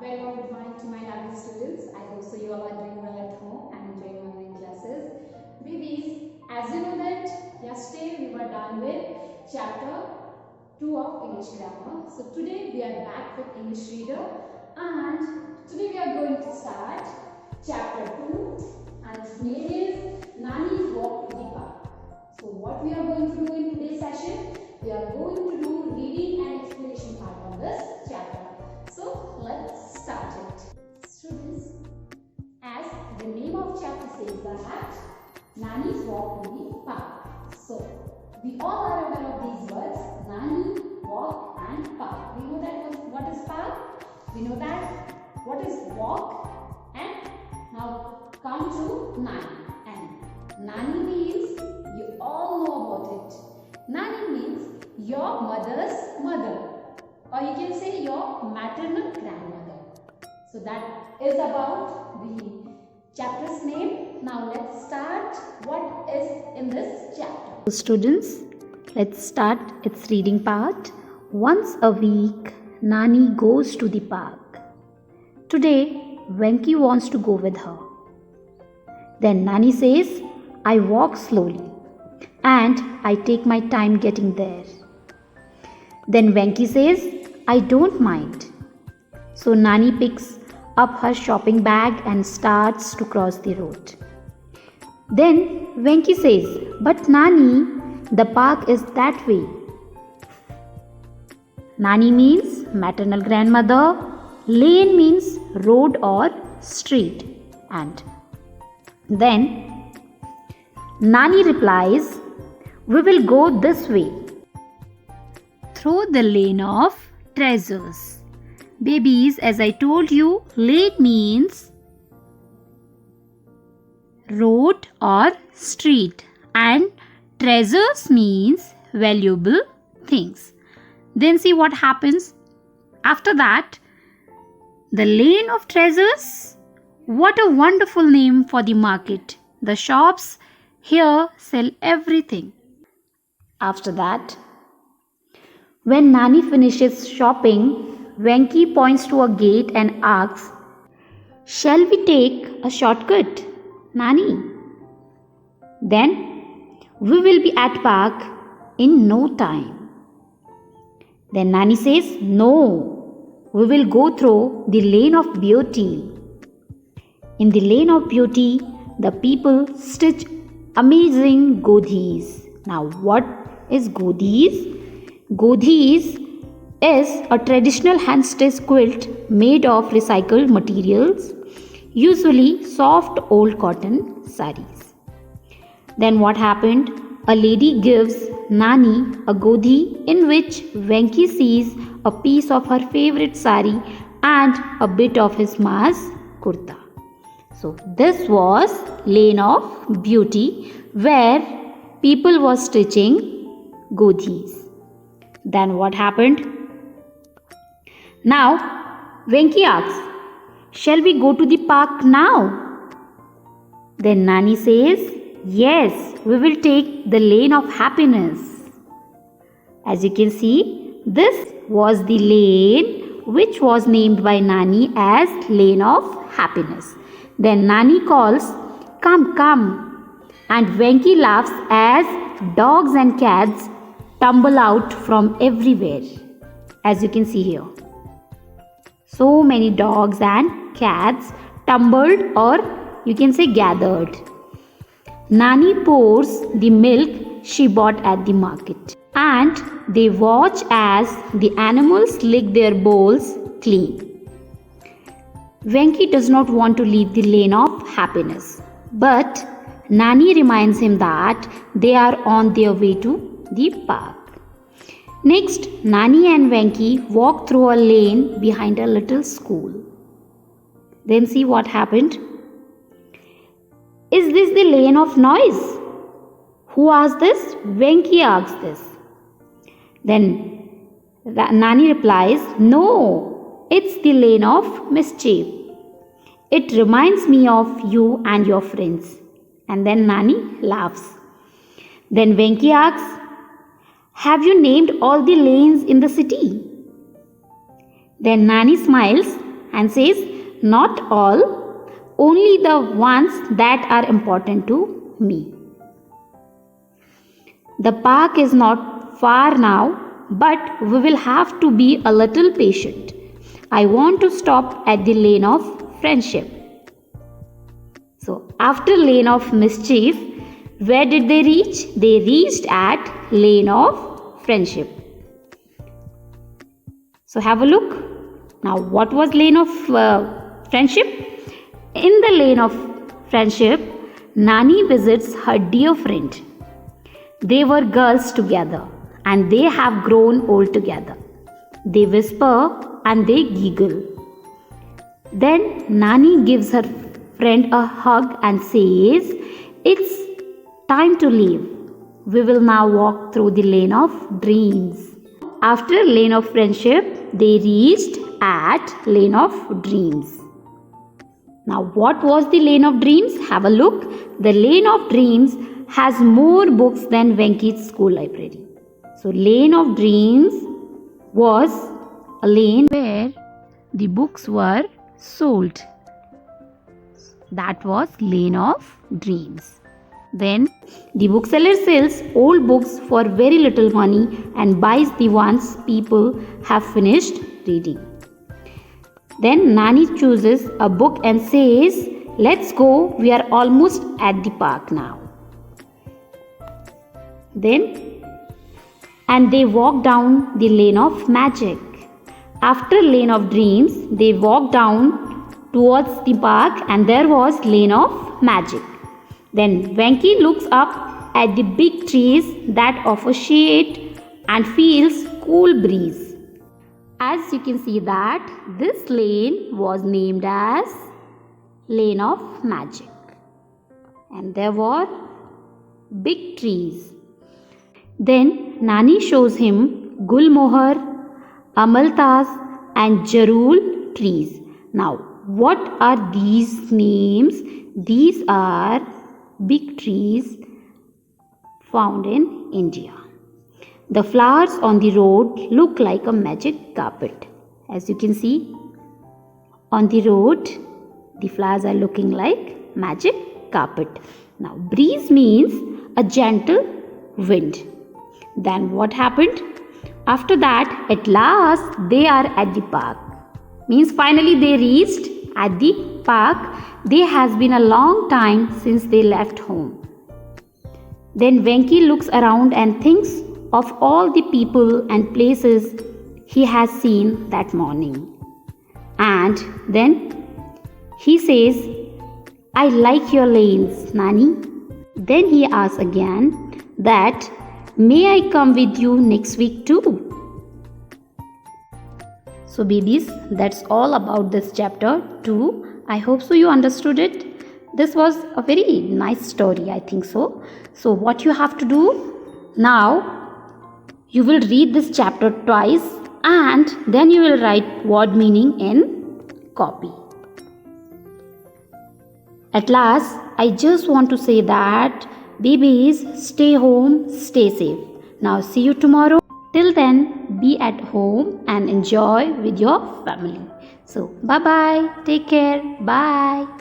Very good morning to my lovely students. I hope so you all are doing well at home and enjoying online classes. Babies, as you know that yesterday we were done with chapter 2 of English grammar. So today we are back with English reader and today we are going to start chapter 2 and its name is Nani's Walk to the Park. So what we are going to do in today's session? We are going to do reading and explanation part of this chapter. So let's start it. Students, as the name of chapter says that Nani's Walk to the Park. So we all are aware of these words, Nani, walk and park. We know that what is park, we know that what is walk, and now come to Nani. And Nani means, you all know about it. Nani means your mother's mother, or you can say your maternal grandmother. So that is about the chapter's name. Now let's start what is in this chapter. Students, let's start its reading part. Once a week, Nani goes to the park. Today, Venki wants to go with her. Then Nani says, I walk slowly and I take my time getting there. Then Venki says, I don't mind. So Nani picks up her shopping bag and starts to cross the road. Then Venki says, but Nani, the park is that way. Nani means maternal grandmother, lane means road or street. And then Nani replies, we will go this way, through the lane of treasures. Babies, as I told you, lane means road or street and treasures means valuable things. Then see what happens. After that, the lane of treasures, what a wonderful name for the market. The shops here sell everything. After that, when Nani finishes shopping, Venki points to a gate and asks, shall we take a shortcut, Nani? Then we will be at park in no time. Then Nani says, no, we will go through the lane of beauty. In the lane of beauty, the people stitch amazing godhis. Now what is godhis? Godhis is a traditional hand-stitched quilt made of recycled materials, usually soft old cotton saris. Then what happened? A lady gives Nani a godhi in which Venki sees a piece of her favorite sari and a bit of his ma's kurta. So this was lane of beauty where people were stitching godhis. Then what happened? Now Venki asks, shall we go to the park now? Then Nani says, yes, we will take the lane of happiness. As you can see, this was the lane which was named by Nani as lane of happiness. Then Nani calls, come, come. And Venki laughs as dogs and cats tumble out from everywhere. As you can see here. So many dogs and cats tumbled, or you can say gathered. Nani pours the milk she bought at the market. And they watch as the animals lick their bowls clean. Venki does not want to leave the lane of happiness. But Nani reminds him that they are on their way to the park. Next, Nani and Venki walk through a lane behind a little school. Then see what happened. Is this the lane of noise? Who asked this? Venki asked this. Then Nani replies, no, it's the lane of mischief. It reminds me of you and your friends. And then Nani laughs. Then Venki asks, have you named all the lanes in the city? Then Nani smiles and says, "Not all, only the ones that are important to me." The park is not far now, but we will have to be a little patient. I want to stop at the lane of friendship. So, after lane of mischief, where did they reach? They reached at lane of friendship. So, have a look. Now, what was lane of friendship? In the lane of friendship, Nani visits her dear friend. They were girls together and they have grown old together. They whisper and they giggle. Then Nani gives her friend a hug and says, "It's time to leave. We will now walk through the lane of dreams." After lane of friendship, they reached at lane of dreams. Now, what was the lane of dreams? Have a look. The lane of dreams has more books than Venki's school library. So, lane of dreams was a lane where the books were sold. That was lane of dreams. Then the bookseller sells old books for very little money and buys the ones people have finished reading. Then Nani chooses a book and says, "Let's go, we are almost at the park now." And they walk down the lane of magic. After lane of dreams, they walk down towards the park and there was lane of magic. Then Venki looks up at the big trees that offer shade and feels cool breeze. As you can see that this lane was named as lane of magic. And there were big trees. Then Nani shows him Gulmohar, Amaltas and Jarul trees. Now, what are these names? These are big trees found in India. The flowers on the road look like a magic carpet. As you can see, on the road, the flowers are looking like magic carpet. Now, breeze means a gentle wind. Then what happened? After that, at last, they are at the park. Means finally they reached at the park. They has been a long time since they left home. Then Venki looks around and thinks of all the people and places he has seen that morning. And then he says, "I like your lanes, Nani." Then he asks again that, "May I come with you next week too?" So babies, that's all about this chapter 2. I hope so you understood it. This was a very nice story, I think so. So what you have to do now, you will read this chapter twice and then you will write word meaning in copy. At last, I just want to say that babies, stay home, stay safe. Now see you tomorrow. Till then, be at home and enjoy with your family. So bye bye. Take care. Bye.